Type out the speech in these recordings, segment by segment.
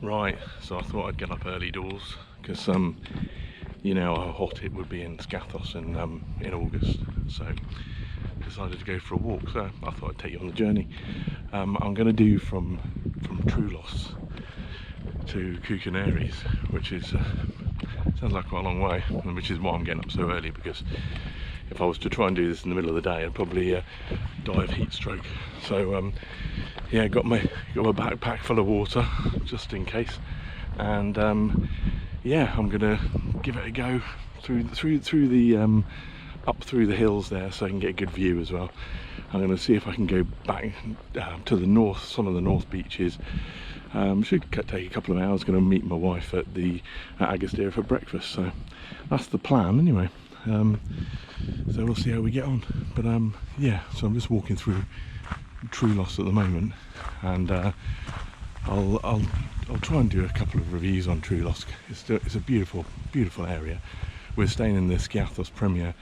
Right, so I thought I'd get up early doors because you know how hot it would be in Skiathos in August. So decided to go for a walk. So I thought I'd take you on the journey. I'm going to do from Troulos to Koukounaries, which is sounds like quite a long way, which is why I'm getting up so early, because if I was to try and do this in the middle of the day, I'd probably die of heat stroke. So yeah, got my backpack full of water just in case, and yeah, I'm gonna give it a go through the up through the hills there, so I can get a good view as well. I'm going to see if I can go back to the north, some of the north beaches. Should take a couple of hours. Going to meet my wife at Agastira for breakfast, so that's the plan anyway. So we'll see how we get on. But yeah, so I'm just walking through Troulos at the moment, and I'll try and do a couple of reviews on Troulos. It's a beautiful area. We're staying in the Skiathos Premier,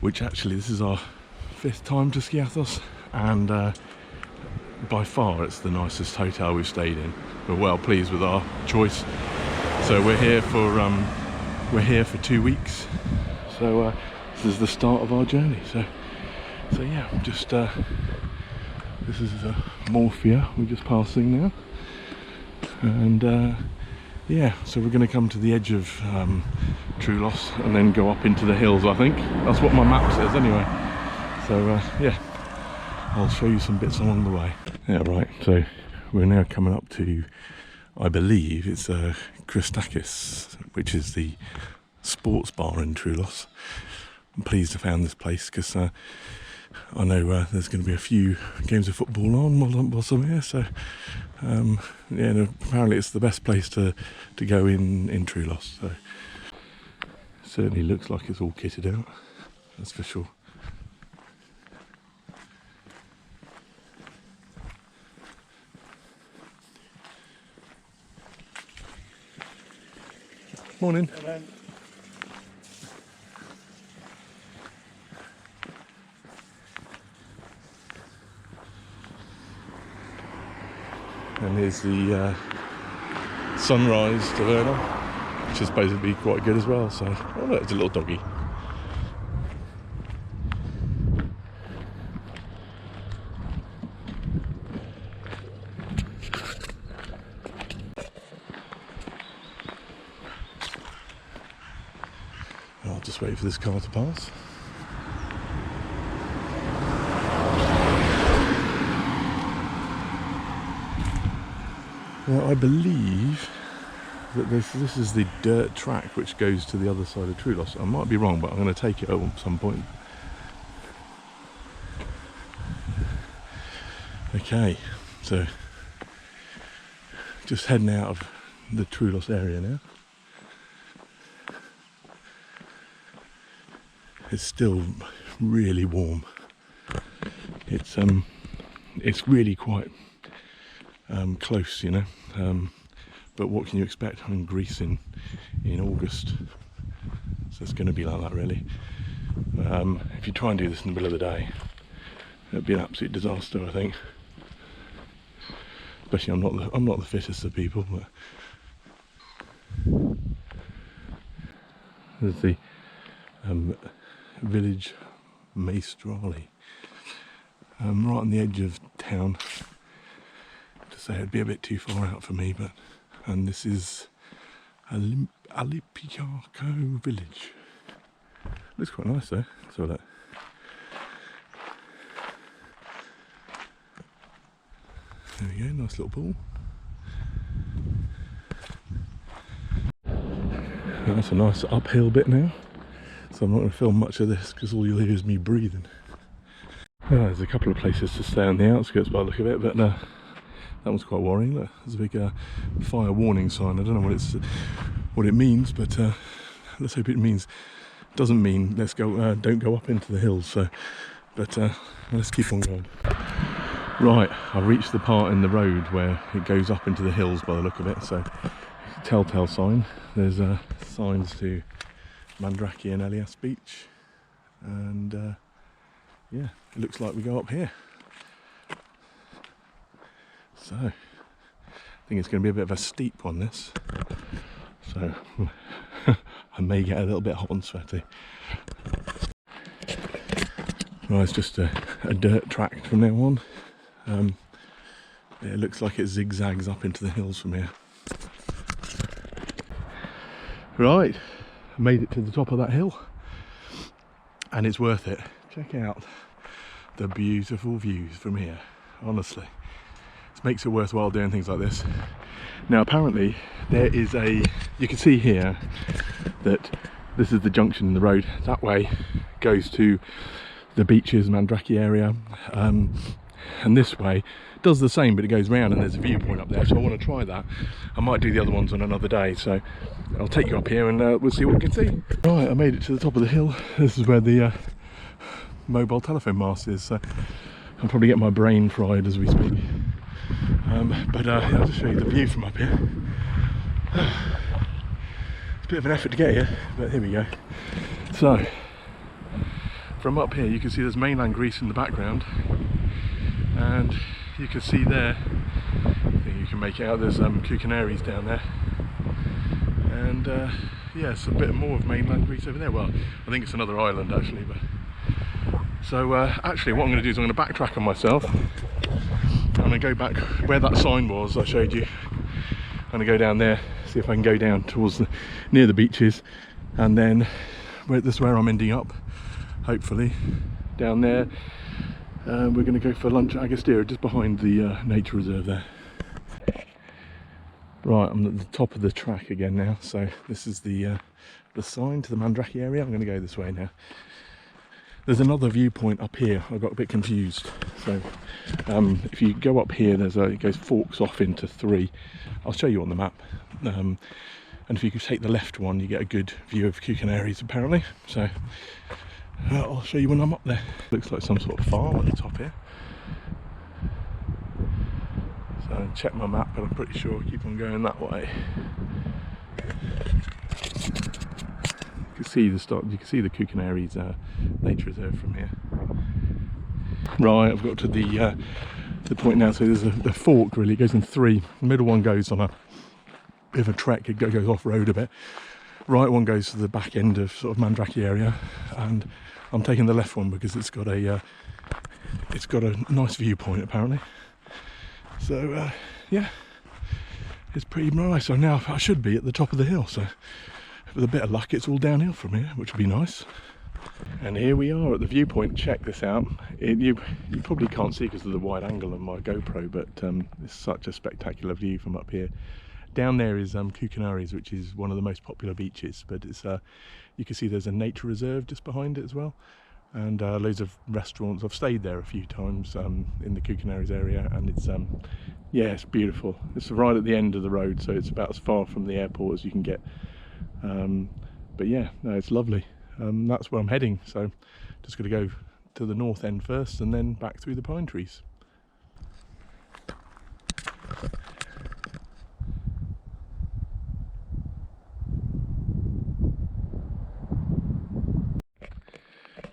which actually this is our 5th time to Skiathos, and by far it's the nicest hotel we've stayed in. We're well pleased with our choice. So we're here for 2 weeks. So this is the start of our journey. So yeah, just this is Morphia we're just passing now, and yeah, so we're going to come to the edge of Troulos and then go up into the hills. I think that's what my map says anyway. So yeah, I'll show you some bits along the way. Yeah, right, so we're now coming up to, I believe it's Skiathos, which is the sports bar in Troulos. I'm pleased I found this place because I know there's going to be a few games of football on whilst I'm here, so yeah, no, apparently it's the best place to go in Troulos. So certainly looks like it's all kitted out, that's for sure. Morning. Hello. And here's the sunrise to Vernon, which is supposed to be quite good as well. So, oh look, it's a little doggy. I'll just wait for this car to pass. Well, I believe that this is the dirt track which goes to the other side of Troulos. I might be wrong, but I'm going to take it at some point. Okay, so just heading out of the Troulos area now. It's still really warm. It's really quite close, you know. But what can you expect? I'm in Greece in August, so it's going to be like that really. If you try and do this in the middle of the day, it'd be an absolute disaster, I think. Especially I'm not the fittest of people, but there's the village Maestrali, right on the edge of town. To say it'd be a bit too far out for me, but and this is Alipiako village. Looks quite nice though. So that. There we go, nice little pool. That's a nice uphill bit now, so I'm not going to film much of this because all you'll hear is me breathing. There's a couple of places to stay on the outskirts by the look of it, but that one's quite worrying. Look, there's a big fire warning sign. I don't know what it means, but let's hope it doesn't mean let's go don't go up into the hills. So, but let's keep on going. Right, I've reached the part in the road where it goes up into the hills by the look of it. So, telltale sign. There's signs to Mandraki and Elias Beach, and yeah, it looks like we go up here. So think it's going to be a bit of a steep one, this. So I may get a little bit hot and sweaty. Well, it's just a dirt track from now on. It looks like it zigzags up into the hills from here. Right, I made it to the top of that hill, and it's worth it. Check out the beautiful views from here, honestly. It makes it worthwhile doing things like this. Now apparently there is you can see here that this is the junction in the road. That way goes to the beaches, Mandraki area, and this way does the same, but it goes round and there's a viewpoint up there, so I want to try that. I might do the other ones on another day, so I'll take you up here and we'll see what we can see. Right, I made it to the top of the hill. This is where the mobile telephone mast is, so I'll probably get my brain fried as we speak. But I'll just show you the view from up here. It's a bit of an effort to get here, but here we go. So from up here you can see there's mainland Greece in the background, and you can see there, I think you can make it out, there's Koukounaries down there, and yes, a bit more of mainland Greece over there. Well, I think it's another island actually, but so actually what I'm going to do is I'm going to backtrack on myself. I'm going to go back where that sign was I showed you. I'm going to go down there, see if I can go down towards near the beaches, and then this is where I'm ending up, hopefully, down there. We're going to go for lunch at Agastira, just behind the nature reserve there. Right, I'm at the top of the track again now, so this is the sign to the Mandraki area. I'm going to go this way now. There's another viewpoint up here. I got a bit confused. So if you go up here, it goes forks off into 3. I'll show you on the map. And if you take the left one, you get a good view of Koukounaries apparently. So I'll show you when I'm up there. Looks like some sort of farm at the top here. So check my map, but I'm pretty sure I keep on going that way. You can see the Koukounaries nature reserve from here. Right, I've got to the point now. So there's the fork, really. It goes in 3. The middle one goes on a bit of a trek. It goes off road a bit. Right one goes to the back end of sort of Mandraki area, and I'm taking the left one because it's got a nice viewpoint apparently. So yeah, it's pretty nice. So now I should be at the top of the hill. So with a bit of luck, it's all downhill from here, which will be nice. And here we are at the viewpoint. Check this out. You probably can't see because of the wide angle on my GoPro, but it's such a spectacular view from up here. Down there is Koukounaries, which is one of the most popular beaches, but it's you can see there's a nature reserve just behind it as well, and loads of restaurants. I've stayed there a few times in the Koukounaries area, and it's yeah, it's beautiful. It's right at the end of the road, so it's about as far from the airport as you can get. But yeah, no, it's lovely. That's where I'm heading, so just going to go to the north end first and then back through the pine trees.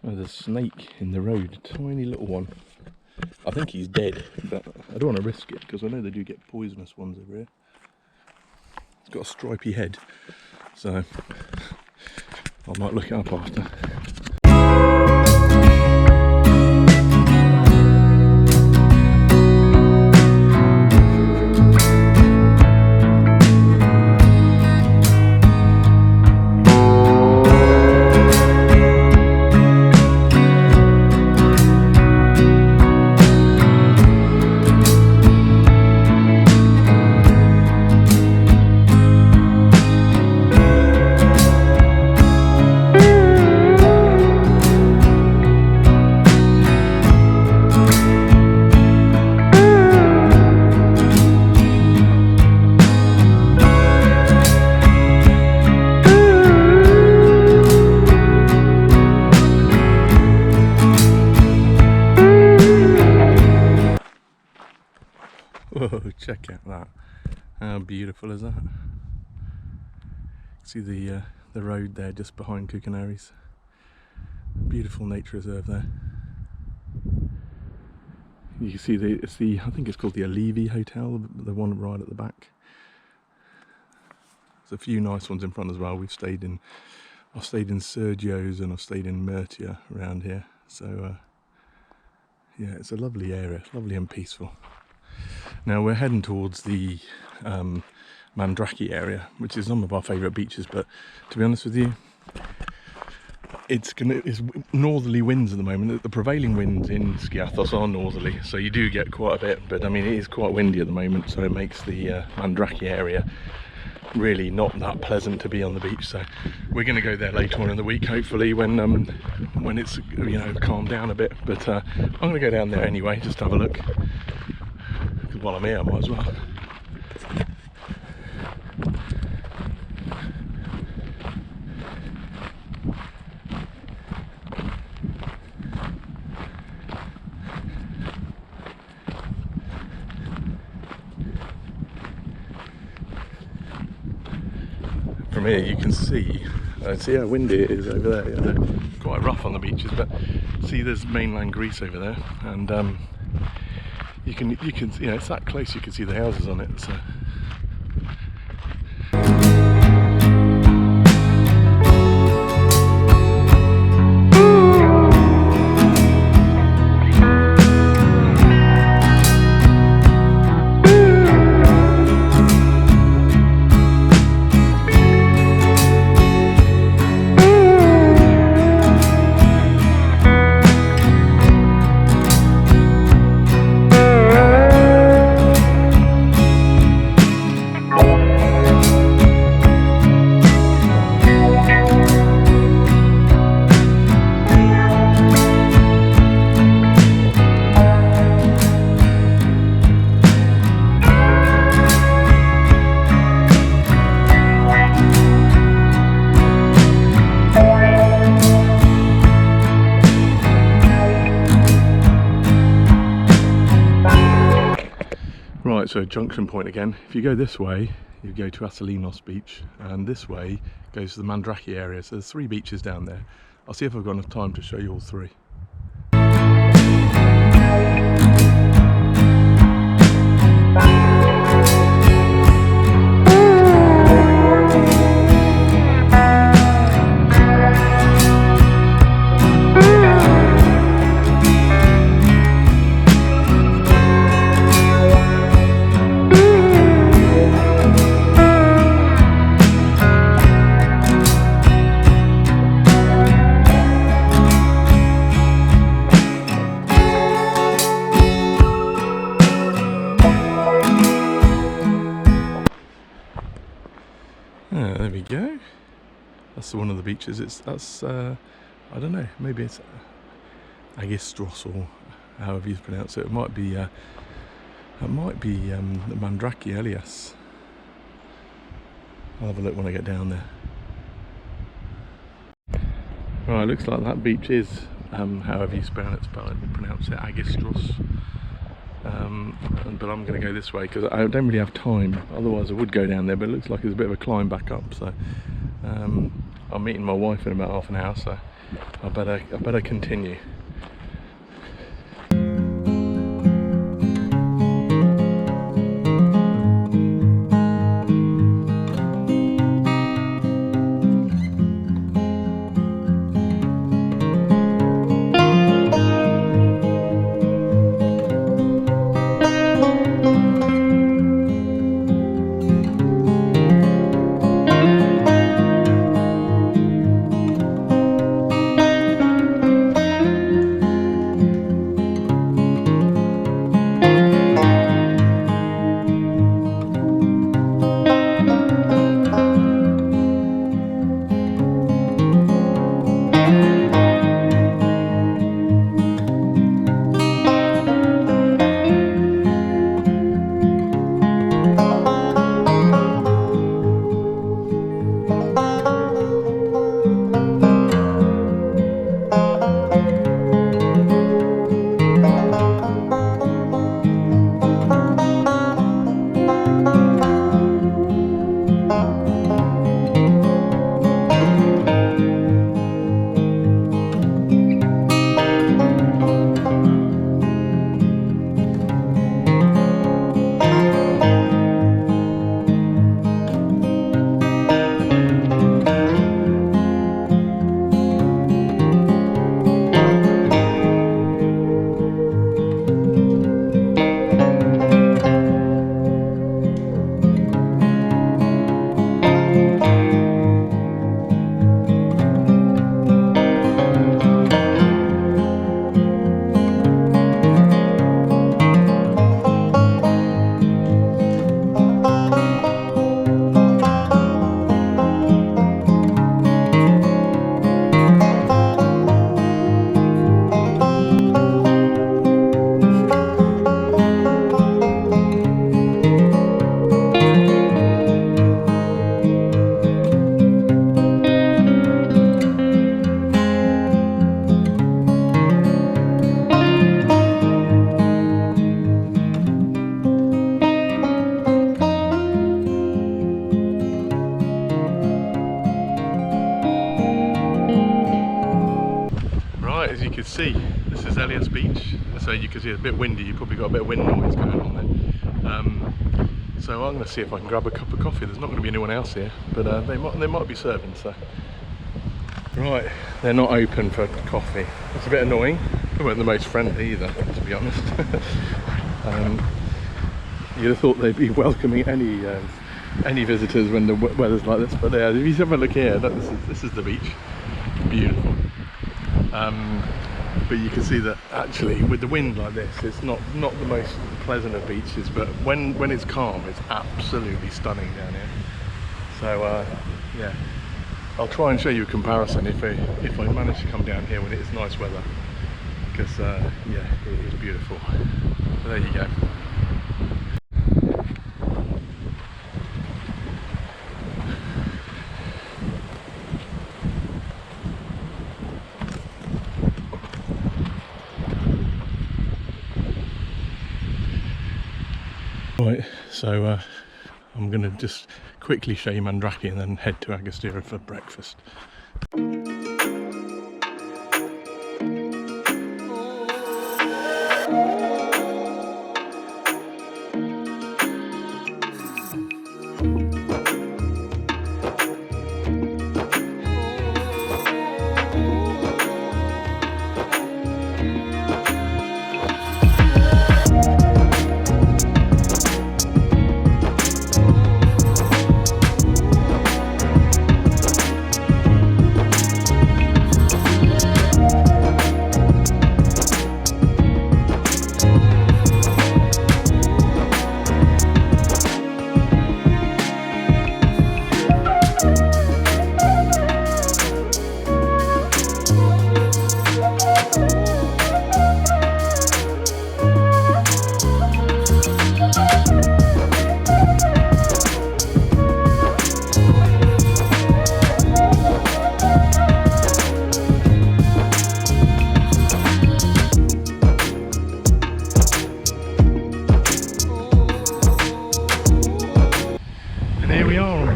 Oh, there's a snake in the road, a tiny little one. I think he's dead, but I don't want to risk it because I know they do get poisonous ones over here. It's got a stripy head, so I might look it up after. Whoa, check out that. How beautiful is that? See the road there just behind Koukounaries. Beautiful nature reserve there. You can see I think it's called the Alivi Hotel, the one right at the back. There's a few nice ones in front as well. I've stayed in Sergio's and I've stayed in Murcia around here. So yeah, it's a lovely area, lovely and peaceful. Now we're heading towards the Mandraki area, which is some of our favourite beaches, but to be honest with you, it's northerly winds at the moment. The prevailing winds in Skiathos are northerly, so you do get quite a bit, but I mean it is quite windy at the moment, so it makes the Mandraki area really not that pleasant to be on the beach. So we're going to go there later on in the week, hopefully when it's, you know, calmed down a bit. But I'm going to go down there anyway, just to have a look, because while I'm here I might as well. From here you can see how windy it is over there. Yeah, quite rough on the beaches, but see there's mainland Greece over there, and you can you know, it's that close you can see the houses on it. So right, so junction point again. If you go this way, you go to Asalinos beach, and this way goes to the Mandraki area. So there's 3 beaches down there. I'll see if I've got enough time to show you all 3. There we go. That's one of the beaches. That's I don't know. Maybe it's Agistros or however you pronounce it. It might be the Mandraki Elias. I'll have a look when I get down there. Right, looks like that beach is however you pronounce it, Agistros. But I'm going to go this way because I don't really have time. Otherwise I would go down there, but it looks like there's a bit of a climb back up. So I'm meeting my wife in about half an hour, so I better continue. can see, this is Elias Beach, so you can see it's a bit windy, you've probably got a bit of wind noise going on there. So I'm going to see if I can grab a cup of coffee. There's not going to be anyone else here, but they might be serving, so. Right, they're not open for coffee. It's a bit annoying. They weren't the most friendly either, to be honest. You'd have thought they'd be welcoming any visitors when the weather's like this, but yeah, if you have a look here, this is the beach. Beautiful. But you can see that actually with the wind like this, it's not the most pleasant of beaches, but when it's calm, it's absolutely stunning down here. So yeah, I'll try and show you a comparison if I manage to come down here when it is nice weather, because yeah, it is beautiful. So there you go. Right, so I'm going to just quickly show you Mandraki and then head to Agastira for breakfast.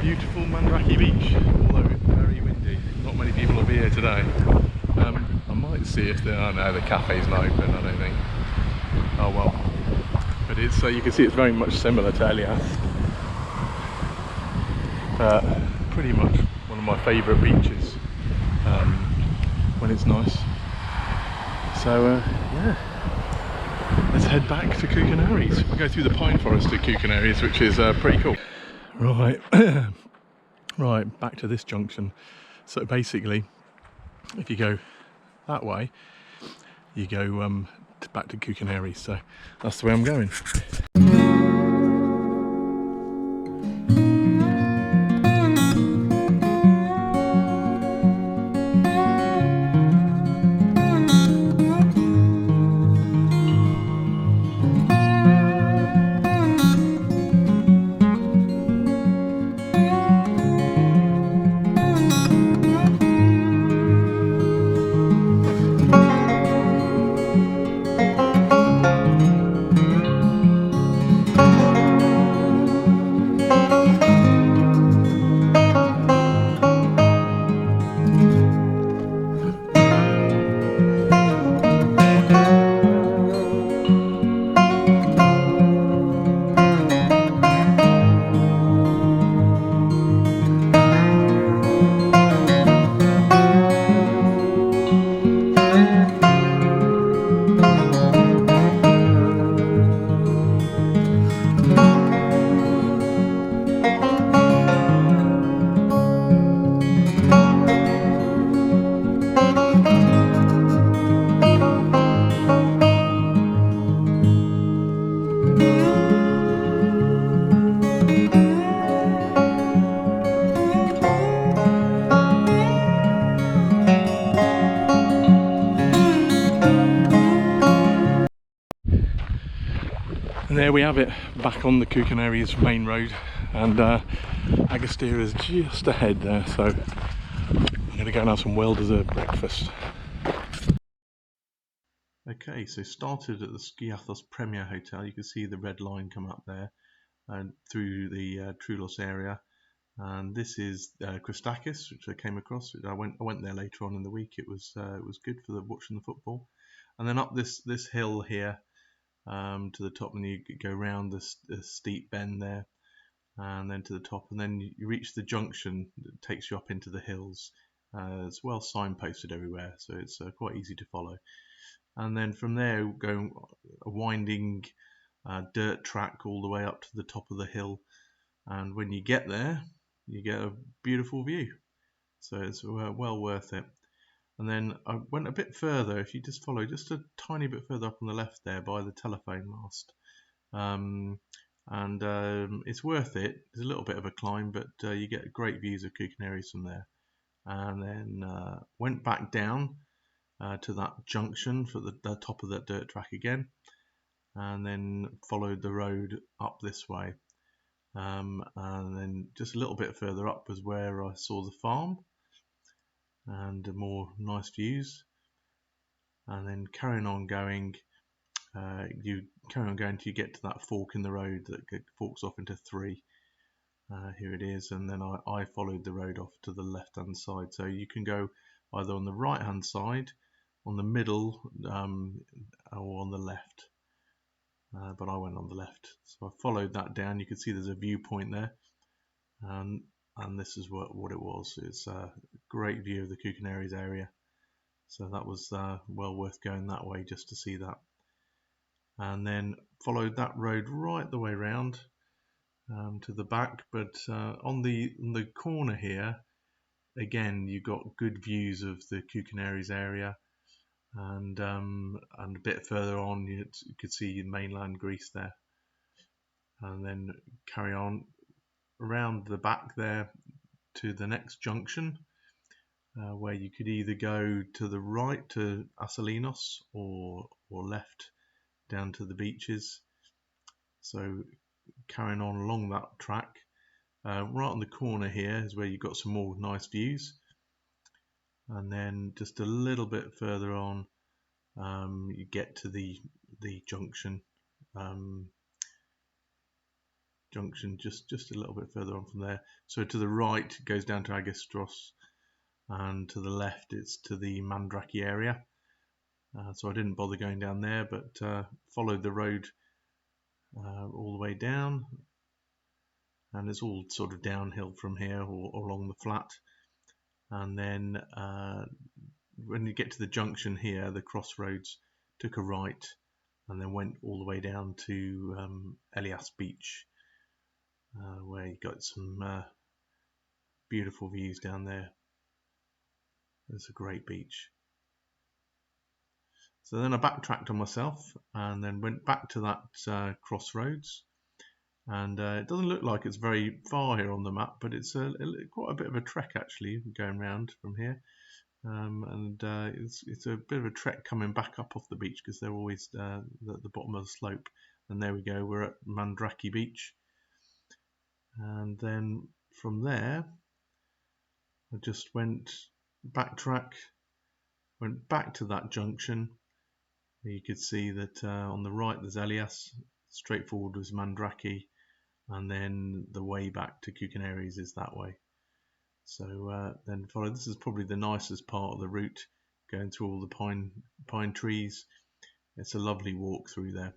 Beautiful Mandraki beach, although it's very windy. Not many people will be here today. I might see if there are. No, the cafe's not open, I don't think. Oh well. But it's you can see it's very much similar to Elias. Pretty much one of my favourite beaches when it's nice. So yeah, let's head back to Koukounaries. We'll go through the pine forest to Koukounaries, which is pretty cool. Right, right, back to this junction. So basically, if you go that way, you go back to Koukounaries. So that's the way I'm going. And there we have it, back on the Koukounaries main road, and Agastira is just ahead there, so I'm going to go and have some well-deserved breakfast. Okay, so started at the Skiathos Premier Hotel. You can see the red line come up there and through the Troulos area. And this is Koukounaries, which I came across. I went there later on in the week. It was good for watching the football. And then up this hill here to the top, and you go round this steep bend there, and then to the top, and then you reach the junction that takes you up into the hills. It's well signposted everywhere, so it's quite easy to follow. And then from there, go a winding dirt track all the way up to the top of the hill. And when you get there, you get a beautiful view. So it's well worth it. And then I went a bit further. If you just follow just a tiny bit further up on the left there by the telephone mast. It's worth it. It's a little bit of a climb, but you get great views of Koukounaries from there. And then went back down to that junction for the top of that dirt track again, and then followed the road up this way. And then just a little bit further up was where I saw the farm and more nice views. And then carrying on going, you carry on going till you get to that fork in the road that forks off into three. Here it is, and then I followed the road off to the left hand side. So you can go either on the right hand side, on the middle, or on the left. But I went on the left, so I followed that down. You can see there's a viewpoint there, and this is what it was. It's a great view of the Koukounaries area, so that was well worth going that way just to see that. And then followed that road right the way round to the back, but on the corner here, again, you got good views of the Koukounaries area, and a bit further on you could see mainland Greece there. And then carry on around the back there to the next junction, where you could either go to the right to Asalinos or left down to the beaches. So carrying on along that track, right on the corner here is where you've got some more nice views. And then just a little bit further on, you get to the junction. Just a little bit further on from there. So to the right it goes down to Skiathos, and to the left it's to the Mandraki area. So I didn't bother going down there, but followed the road all the way down, and it's all sort of downhill from here or along the flat. And then when you get to the junction here, the crossroads, took a right and then went all the way down to Elias Beach, where you got some beautiful views down there. It's a great beach. So then I backtracked on myself and then went back to that crossroads. And it doesn't look like it's very far here on the map, but it's quite a bit of a trek actually going round from here. It's a bit of a trek coming back up off the beach because they're always at the bottom of the slope. And there we go, we're at Mandraki Beach. And then from there, I just went back to that junction. You could see that on the right there's Elias, straightforward was Mandraki, and then the way back to Koukounaries is that way. So then follow. This is probably the nicest part of the route, going through all the pine trees. It's a lovely walk through there.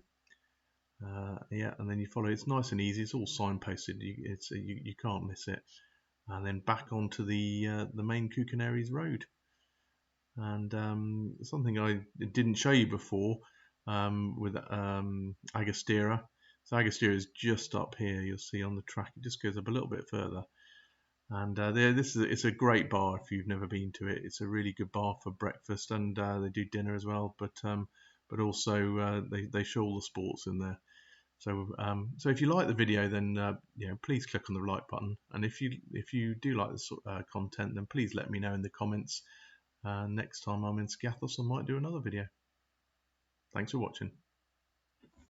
Yeah, and then you follow. It's nice and easy. It's all signposted. You can't miss it. And then back onto the main Koukounaries road. And something I didn't show you before with Agastira. So Agastira is just up here. You'll see on the track. It just goes up a little bit further. And it's a great bar if you've never been to it. It's a really good bar for breakfast, and they do dinner as well. But also they show all the sports in there. So if you like the video, then please click on the like button. And if you do like this content, then please let me know in the comments. Next time I'm in Skiathos, I might do another video. Thanks for watching.